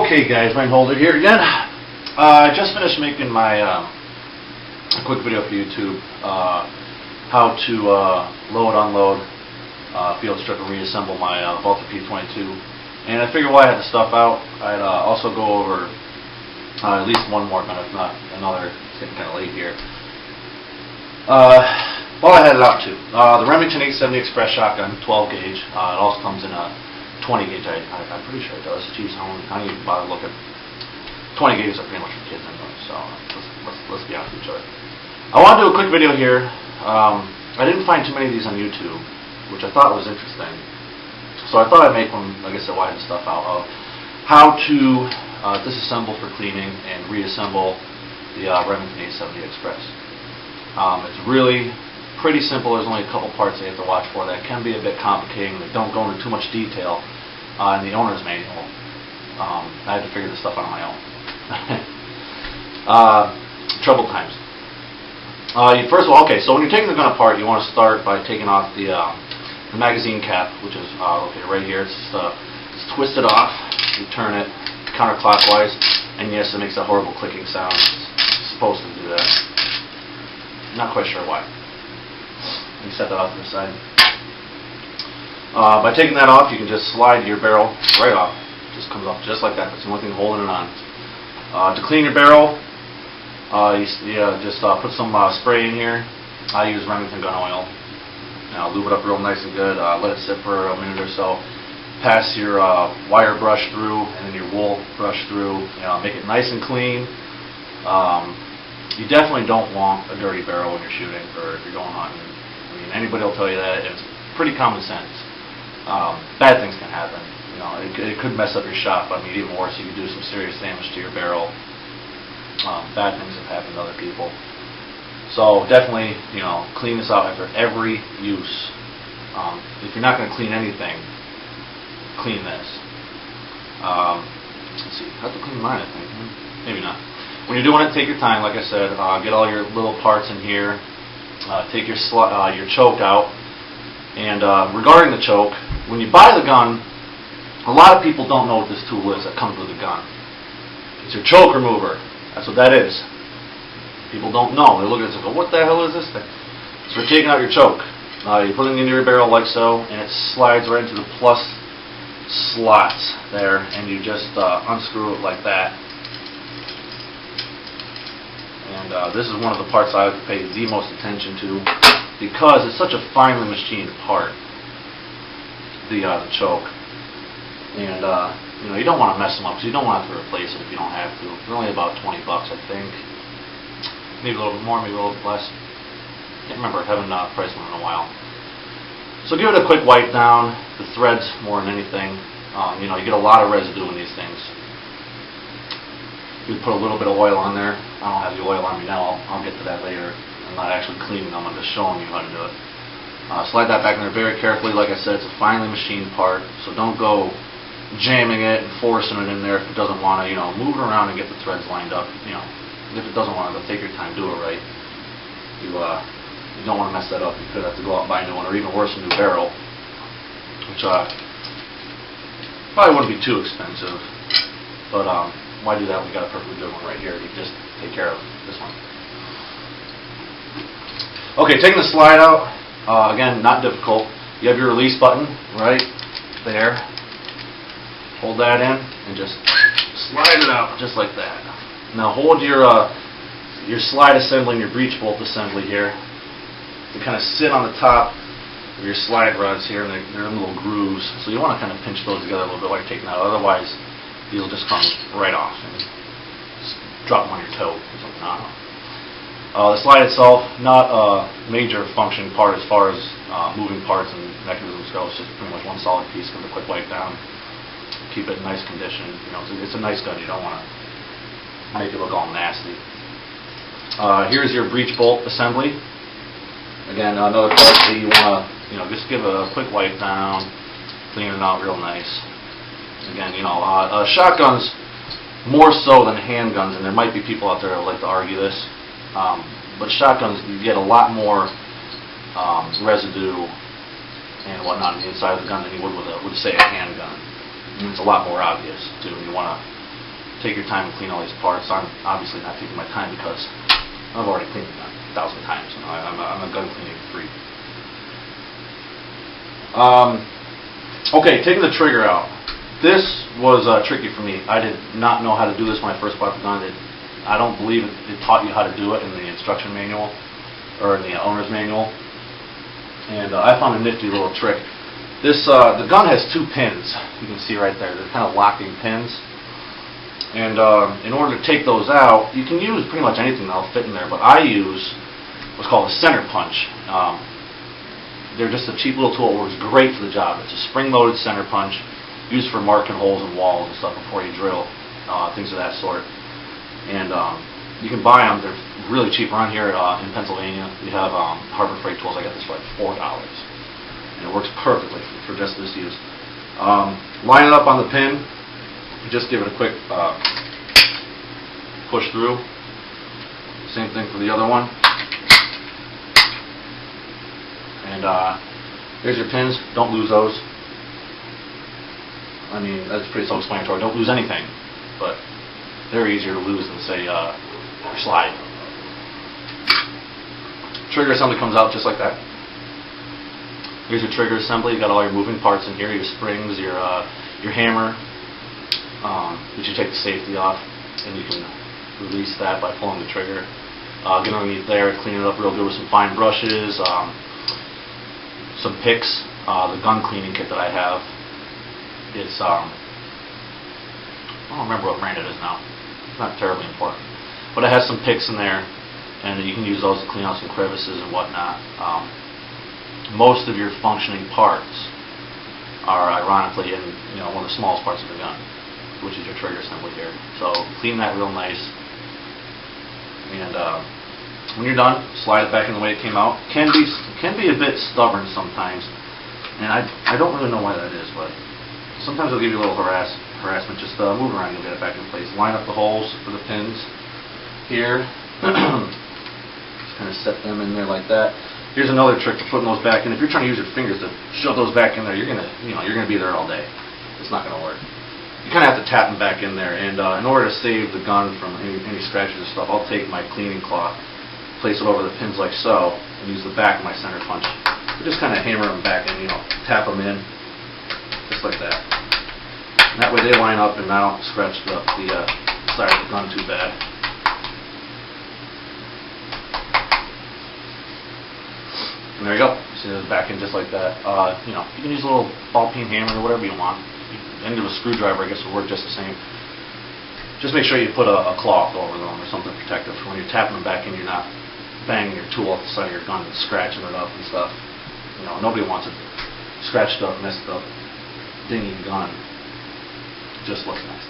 Okay guys, Mine Holder here again. I just finished making my a quick video for YouTube, how to load, unload, field strip and reassemble my Volta P22. And I figured while I had the stuff out, I'd also go over at least one more gun, if not another. It's getting kind of late here. While I had it out too, the Remington 870 Express shotgun, 12 gauge. It also comes in a 20 gauge. I'm pretty sure it does. Geez, I don't even bother looking. 20 gauges are pretty much for kids anyway, so let's be honest with each other. I want to do a quick video here. I didn't find too many of these on YouTube, which I thought was interesting. So I thought I'd make one, like I said, while I had the stuff out, of how to disassemble for cleaning and reassemble the Remington 870 Express. It's really pretty simple. There's only a couple parts that you have to watch for that can be a bit complicating. They don't go into too much detail in the owner's manual. I had to figure this stuff out on my own. Trouble times. First of all, okay, so when you're taking the gun apart, you want to start by taking off the magazine cap, which is located right here. It's twisted off. You turn it counterclockwise, and yes, it makes that horrible clicking sound. It's supposed to do that. Not quite sure why. You set that off to the side. By taking that off, you can just slide your barrel right off. It just comes off just like that. That's the only thing holding it on. To clean your barrel, you just put some spray in here. I use Remington gun oil. Now lube it up real nice and good. Let it sit for a minute or so. Pass your wire brush through, and then your wool brush through. Make it nice and clean. You definitely don't want a dirty barrel when you're shooting, or if you're going hunting. I mean, anybody will tell you that. It's pretty common sense. Bad things can happen. It could mess up your shot, but I mean, even worse, you could do some serious damage to your barrel. Bad things have happened to other people. So definitely, clean this out after every use. If you're not going to clean anything, clean this. Let's see, I have to clean mine, I think. Maybe not. When you're doing it, take your time. Like I said, get all your little parts in here. Take your choke out. And regarding the choke, when you buy the gun, a lot of people don't know what this tool is that comes with the gun. It's your choke remover. That's what that is. People don't know. They look at it and go, what the hell is this thing? So we're taking out your choke. You put it into your barrel like so, and it slides right into the plus slots there, and you just unscrew it like that. And this is one of the parts I have to pay the most attention to, because it's such a finely machined part, the choke. And you don't want to mess them up, because you don't want to have to replace it if you don't have to. They're only about 20 bucks, I think. Maybe a little bit more, maybe a little bit less. Can't remember. I haven't priced one in a while. So give it a quick wipe down. The threads more than anything. You get a lot of residue in these things. You put a little bit of oil on there. I don't have the oil on me now. I'll get to that later. I'm not actually cleaning them. I'm just showing you how to do it. Slide that back in there very carefully. Like I said, it's a finely machined part, so don't go jamming it and forcing it in there if it doesn't want to. Move it around and get the threads lined up. If it doesn't want to, take your time, do it right. You don't want to mess that up. You could have to go out and buy a new one, or even worse, a new barrel, which probably wouldn't be too expensive. But why do that? We got a perfectly good one right here. You just take care of this one. Okay, taking the slide out. Again, not difficult. You have your release button right there. Hold that in and just slide it out just like that. Now hold your slide assembly and your breech bolt assembly here. They kind of sit on the top of your slide rods here, and they're in little grooves. So you want to kind of pinch those together a little bit while you're taking that out. Otherwise, these will just come right off and just drop them on your toe or something. I don't know. The slide itself, not a major function part as far as moving parts and mechanisms go. It's just pretty much one solid piece. Give it a quick wipe down. Keep it in nice condition. It's a nice gun. You don't want to make it look all nasty. Here's your breech bolt assembly. Again, another part that you want to, just give a quick wipe down, clean it out real nice. Again, shotguns more so than handguns, and there might be people out there that like to argue this. But shotguns, you get a lot more residue and whatnot on the inside of the gun than you would with say a handgun. It's a lot more obvious too. You want to take your time and clean all these parts. I'm obviously not taking my time because I've already cleaned it 1,000 times. You know, I'm a gun cleaning freak. Okay, taking the trigger out. This was tricky for me. I did not know how to do this when I first bought the gun. I don't believe it taught you how to do it in the instruction manual or in the owner's manual. And I found a nifty little trick. The gun has 2 pins. You can see right there. They're kind of locking pins. And in order to take those out, you can use pretty much anything that'll fit in there. But I use what's called a center punch. They're just a cheap little tool. It works great for the job. It's a spring-loaded center punch used for marking holes in walls and stuff before you drill, things of that sort. And you can buy them. They're really cheap. Around here in Pennsylvania, we have Harbor Freight Tools. I got this for like $4. And it works perfectly for just this use. Line it up on the pin. Just give it a quick push through. Same thing for the other one. And here's your pins. Don't lose those. I mean, that's pretty self-explanatory. Don't lose anything, but they're easier to lose than, say, your slide. Trigger assembly comes out just like that. Here's your trigger assembly. You got all your moving parts in here, your springs, your hammer. That you take the safety off, and you can release that by pulling the trigger. Get underneath there, clean it up real good with some fine brushes, some picks. The gun cleaning kit that I have, it's I don't remember what brand it is now. It's not terribly important, but it has some picks in there, and you can use those to clean out some crevices and whatnot. Most of your functioning parts are ironically in one of the smallest parts of the gun, which is your trigger assembly here. So clean that real nice, and when you're done, slide it back in the way it came out. Can be a bit stubborn sometimes, and I don't really know why that is, but sometimes it'll give you a little harassment. Just move around, you'll get it back in place. Line up the holes for the pins here. Just kind of set them in there like that. Here's another trick for putting those back in. If you're trying to use your fingers to shove those back in there, you're gonna be there all day. It's not gonna work. You kind of have to tap them back in there, and in order to save the gun from any scratches and stuff, I'll take my cleaning cloth, place it over the pins like so, and use the back of my center punch. You just kind of hammer them back in, tap them in, just like that. And that way they line up and I don't scratch the side of the gun too bad. And there you go. See the back end just like that. You can use a little ball peen hammer or whatever you want. End of a screwdriver, I guess, will work just the same. Just make sure you put a cloth over them or something protective. When you're tapping them back in, you're not banging your tool off the side of your gun and scratching it up and stuff. Nobody wants a scratched up, messed up, dingy gun. It just looks nice.